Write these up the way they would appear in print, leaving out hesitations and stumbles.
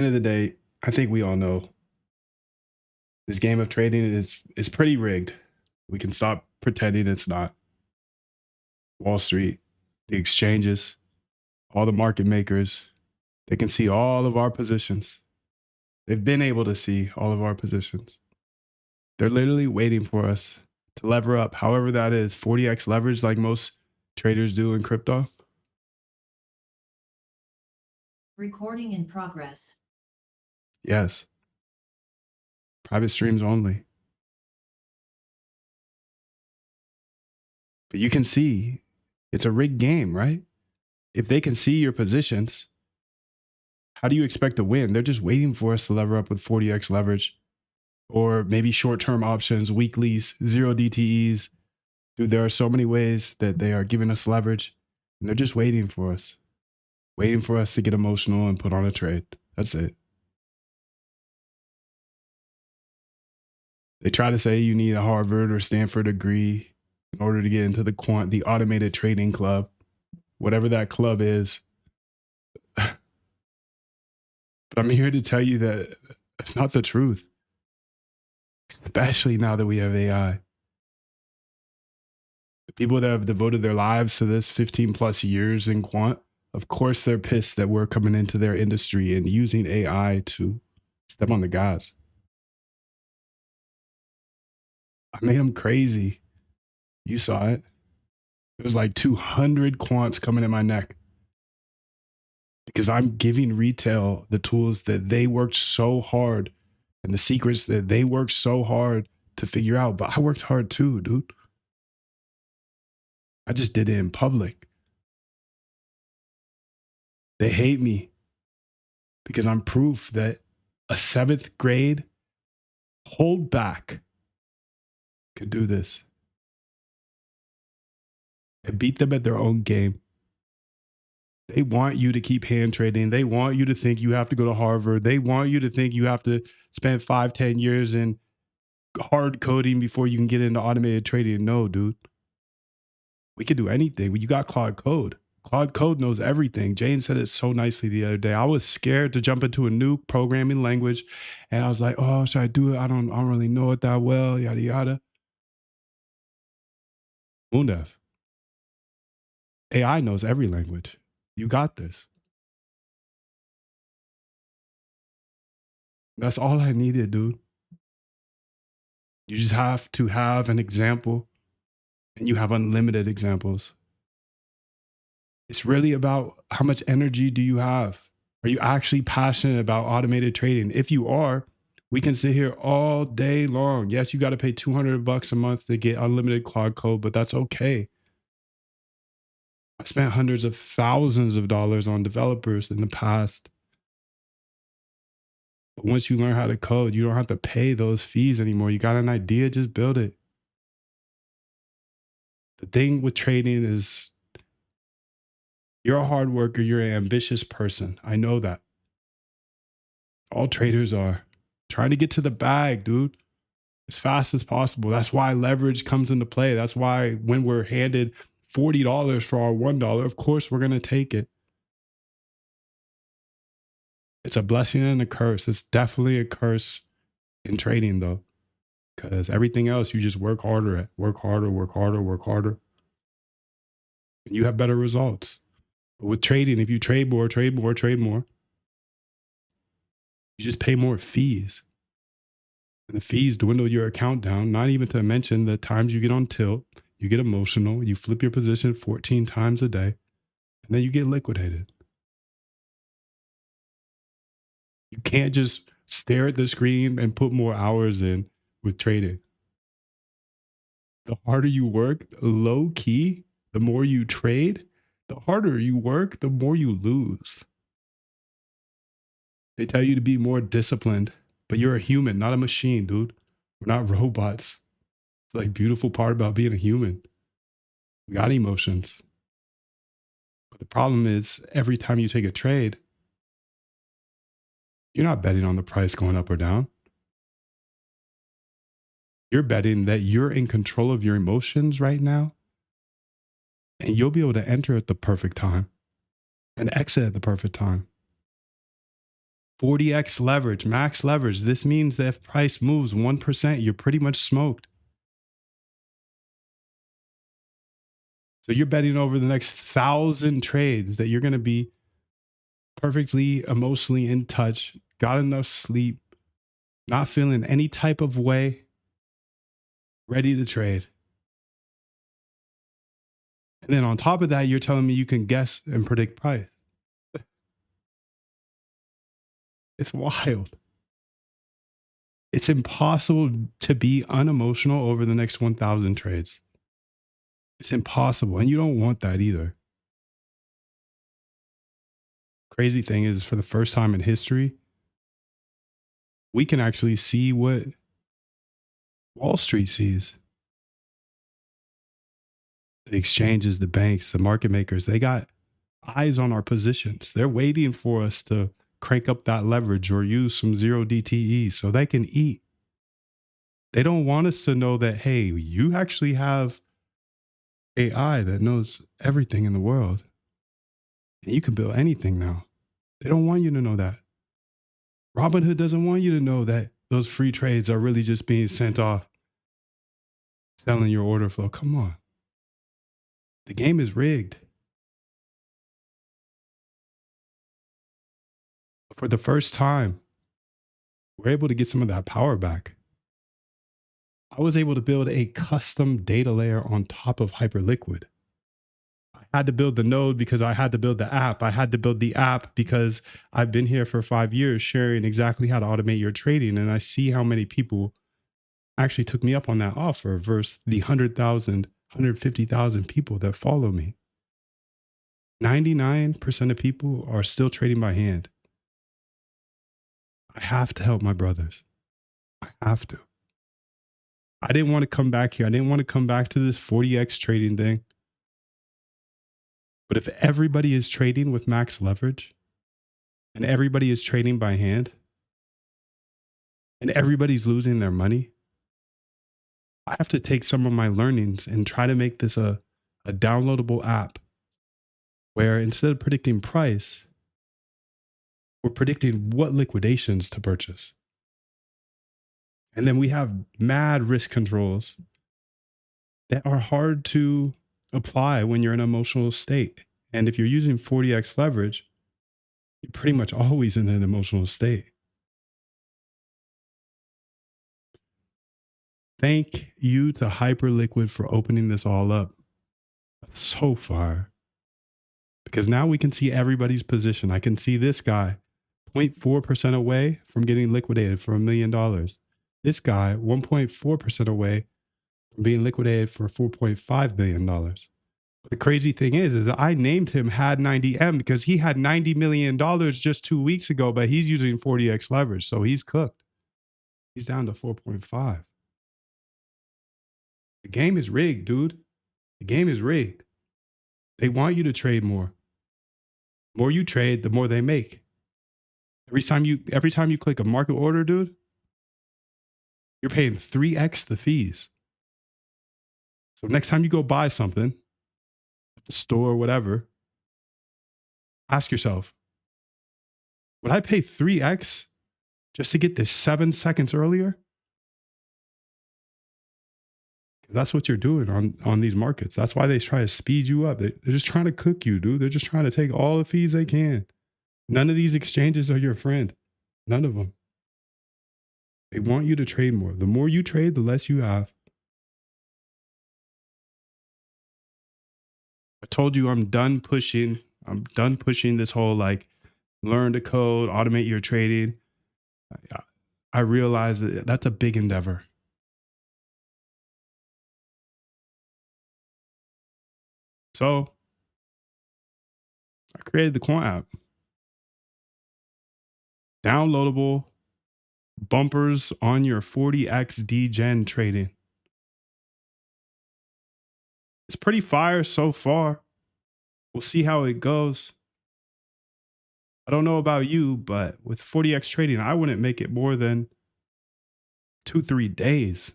End of the day, I think we all know this game of trading is pretty rigged. We can stop pretending it's not. Wall Street, the exchanges, all the market makers, they can see all of our positions. They've been able to see all of our positions. They're literally waiting for us to lever up, however that is, 40x leverage like most traders do in crypto. Recording in progress. Yes. Private streams only. But you can see it's a rigged game, right? If they can see your positions, how do you expect to win? They're just waiting for us to lever up with 40x leverage or maybe short term options, weeklies, zero DTEs. Dude, there are so many ways that they are giving us leverage and they're just waiting for us to get emotional and put on a trade. That's it. They try to say you need a Harvard or Stanford degree in order to get into the automated trading club, whatever that club is. But I'm here to tell you that that's not the truth, especially now that we have AI. The people that have devoted their lives to this 15 plus years in quant, of course, they're pissed that we're coming into their industry and using AI to step on the gas. I made them crazy. You saw it. It was like 200 quants coming in my neck because I'm giving retail the tools that they worked so hard and the secrets that they worked so hard to figure out. But I worked hard too, dude. I just did it in public. They hate me because I'm proof that a 7th grade holdback could do this and beat them at their own game. They want you to keep hand trading. They want you to think you have to go to Harvard. They want you to think you have to spend 5-10 years in hard coding before you can get into automated trading. No, dude. We can do anything. You got Claude Code. Claude Code knows everything. Jane said it so nicely the other day. I was scared to jump into a new programming language, and I was like, "Oh, should I do it? I don't really know it that well." Yada yada. Moondev. AI knows every language. You got this. That's all I needed, dude. You just have to have an example, and you have unlimited examples. It's really about how much energy do you have? Are you actually passionate about automated trading? If you are, we can sit here all day long. Yes, you got to pay $200 a month to get unlimited Claude Code, but that's okay. I spent hundreds of thousands of dollars on developers in the past. But once you learn how to code, you don't have to pay those fees anymore. You got an idea, just build it. The thing with trading is you're a hard worker, you're an ambitious person. I know that. All traders are trying to get to the bag, dude, as fast as possible. That's why leverage comes into play. That's why when we're handed $40 for our $1, of course we're going to take it. It's a blessing and a curse. It's definitely a curse in trading, though, because everything else you just work harder at, work harder, work harder, work harder, and you have better results. But with trading, if you trade more, trade more, trade more, you just pay more fees. And the fees dwindle your account down, not even to mention the times you get on tilt, you get emotional, you flip your position 14 times a day, and then you get liquidated. You can't just stare at the screen and put more hours in with trading. The harder you work, low key, the more you trade, the harder you work, the more you lose. They tell you to be more disciplined, but you're a human, not a machine, dude. We're not robots. It's like beautiful part about being a human. We got emotions. But the problem is every time you take a trade, you're not betting on the price going up or down. You're betting that you're in control of your emotions right now, and you'll be able to enter at the perfect time and exit at the perfect time. 40x leverage, max leverage. This means that if price moves 1%, you're pretty much smoked. So you're betting over the next 1,000 trades that you're going to be perfectly emotionally in touch, got enough sleep, not feeling any type of way, ready to trade. And then on top of that, you're telling me you can guess and predict price. It's wild. It's impossible to be unemotional over the next 1,000 trades. It's impossible. And you don't want that either. Crazy thing is, for the first time in history, we can actually see what Wall Street sees. The exchanges, the banks, the market makers, they got eyes on our positions. They're waiting for us to crank up that leverage or use some zero DTE so they can eat. They don't want us to know that, hey, you actually have AI that knows everything in the world. And you can build anything now. They don't want you to know that. Robinhood doesn't want you to know that those free trades are really just being sent off, selling your order flow. Come on. The game is rigged. For the first time, we're able to get some of that power back. I was able to build a custom data layer on top of Hyperliquid. I had to build the node because I had to build the app. I had to build the app because I've been here for 5 years sharing exactly how to automate your trading. And I see how many people actually took me up on that offer versus the 100,000, 150,000 people that follow me. 99% of people are still trading by hand. I have to help my brothers. I have to. I didn't want to come back here. I didn't want to come back to this 40x trading thing. But if everybody is trading with max leverage and everybody is trading by hand and everybody's losing their money, I have to take some of my learnings and try to make this a downloadable app where instead of predicting price, we're predicting what liquidations to purchase. And then we have mad risk controls that are hard to apply when you're in an emotional state. And if you're using 40x leverage, you're pretty much always in an emotional state. Thank you to Hyperliquid for opening this all up. That's so far. Because now we can see everybody's position. I can see this guy 0.4% away from getting liquidated for $1 million. This guy 1.4% away from being liquidated for $4.5 billion. But the crazy thing is I named him Had90M because he had $90 million just 2 weeks ago, but he's using 40x leverage. So he's cooked. He's down to 4.5. The game is rigged, dude. The game is rigged. They want you to trade more. The more you trade, the more they make. Every time you click a market order, dude, you're paying 3x the fees. So next time you go buy something at the store or whatever, ask yourself, would I pay 3x just to get this 7 seconds earlier? That's what you're doing on these markets. That's why they try to speed you up. They're just trying to cook you, dude. They're just trying to take all the fees they can. None of these exchanges are your friend. None of them. They want you to trade more. The more you trade, the less you have. I told you I'm done pushing this whole like learn to code, automate your trading. I realize that that's a big endeavor. So I created the Quant app. Downloadable bumpers on your 40x degen trading. It's pretty fire so far. We'll see how it goes. I don't know about you, but with 40x trading, I wouldn't make it more than 2-3 days.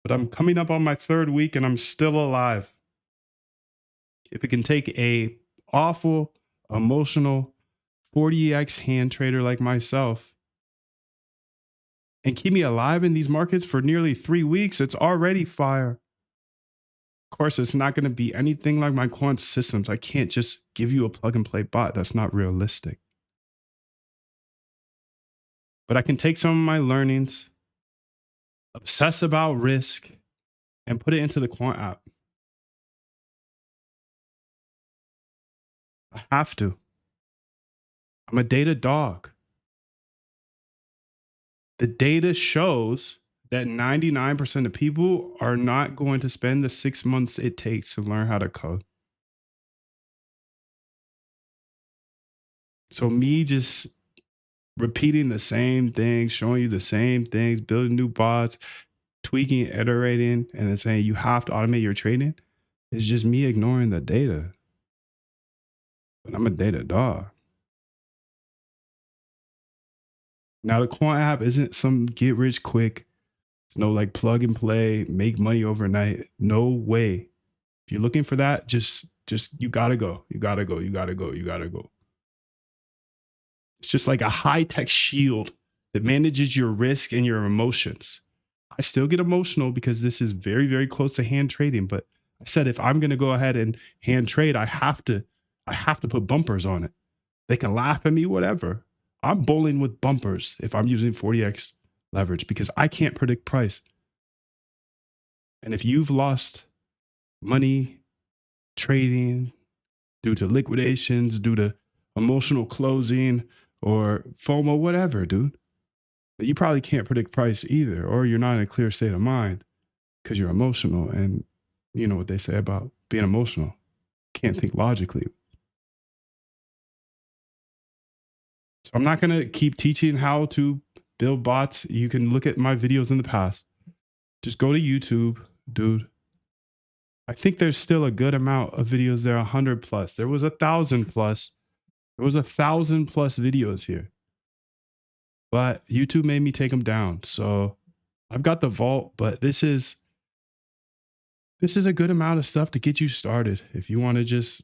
But I'm coming up on my 3rd week and I'm still alive. If it can take a awful, emotional 40x hand trader like myself and keep me alive in these markets for nearly 3 weeks, it's already fire. Of course, it's not going to be anything like my quant systems. I can't just give you a plug and play bot. That's not realistic. But I can take some of my learnings, obsess about risk, and put it into the quant app. I have to. I'm a data dog. The data shows that 99% of people are not going to spend the 6 months it takes to learn how to code. So me just repeating the same things, showing you the same things, building new bots, tweaking, iterating, and then saying you have to automate your trading is just me ignoring the data. But I'm a data dog. Now the quant app isn't some get rich quick. It's no like plug and play, make money overnight. No way. If you're looking for that, just you gotta go. You gotta go. You gotta go. You gotta go. It's just like a high-tech shield that manages your risk and your emotions. I still get emotional because this is very, very close to hand trading. But I said if I'm gonna go ahead and hand trade, I have to put bumpers on it. They can laugh at me, whatever. I'm bowling with bumpers if I'm using 40x leverage because I can't predict price. And if you've lost money trading due to liquidations, due to emotional closing or FOMO, whatever, dude, you probably can't predict price either, or you're not in a clear state of mind because you're emotional. And you know what they say about being emotional. Can't think logically. So I'm not going to keep teaching how to build bots. You can look at my videos in the past. Just go to YouTube, dude. I think there's still a good amount of videos there, 100 plus. There was 1,000 plus. There was 1,000 plus videos here. But YouTube made me take them down. So I've got the vault, but this is a good amount of stuff to get you started if you want to just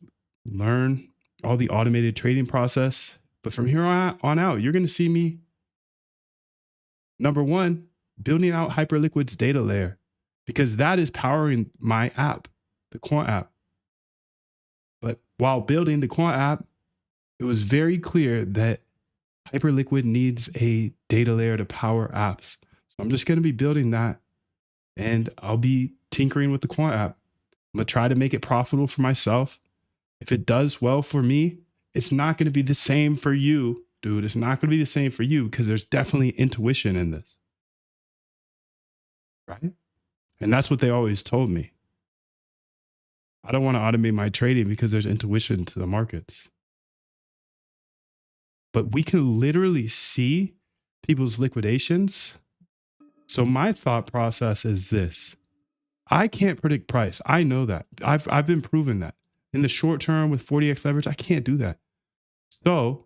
learn all the automated trading process. But from here on out, you're going to see me, number one, building out Hyperliquid's data layer, because that is powering my app, the Quant app. But while building the Quant app, it was very clear that Hyperliquid needs a data layer to power apps. So I'm just going to be building that, and I'll be tinkering with the Quant app. I'm going to try to make it profitable for myself. If it does well for me, it's not going to be the same for you, dude. It's not going to be the same for you because there's definitely intuition in this. Right? And that's what they always told me. I don't want to automate my trading because there's intuition to the markets. But we can literally see people's liquidations. So my thought process is this. I can't predict price. I know that. I've been proven that. In the short term with 40x leverage, I can't do that. So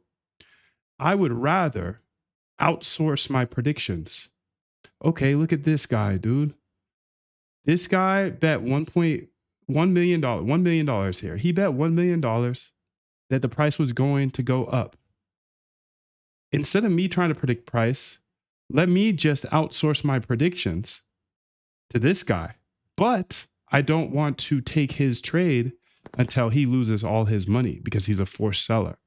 I would rather outsource my predictions. Okay, look at this guy, dude. This guy bet $1 million here. He bet $1 million that the price was going to go up. Instead of me trying to predict price, let me just outsource my predictions to this guy. But I don't want to take his trade until he loses all his money because he's a forced seller.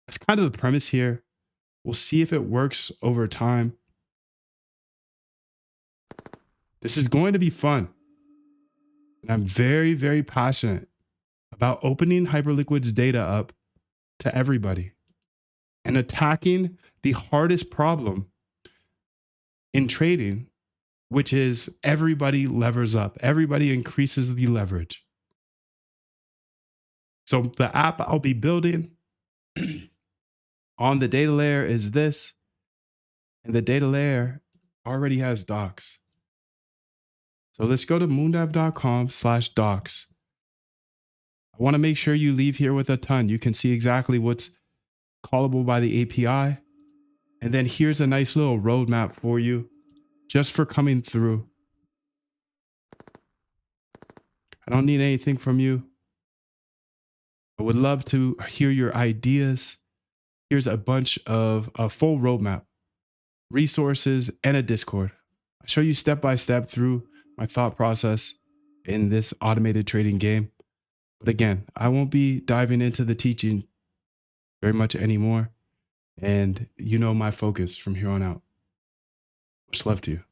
That's kind of the premise here. We'll see if it works over time. This is going to be fun. And I'm very, very passionate about opening Hyperliquid's data up to everybody and attacking the hardest problem in trading, which is everybody levers up. Everybody increases the leverage. So the app I'll be building on the data layer is this. And the data layer already has docs. So let's go to moondev.com/docs. I want to make sure you leave here with a ton. You can see exactly what's callable by the API. And then here's a nice little roadmap for you just for coming through. I don't need anything from you. I would love to hear your ideas. Here's a bunch of a full roadmap, resources, and a Discord. I show you step by step through my thought process in this automated trading game. But again, I won't be diving into the teaching very much anymore. And you know my focus from here on out. Much love to you.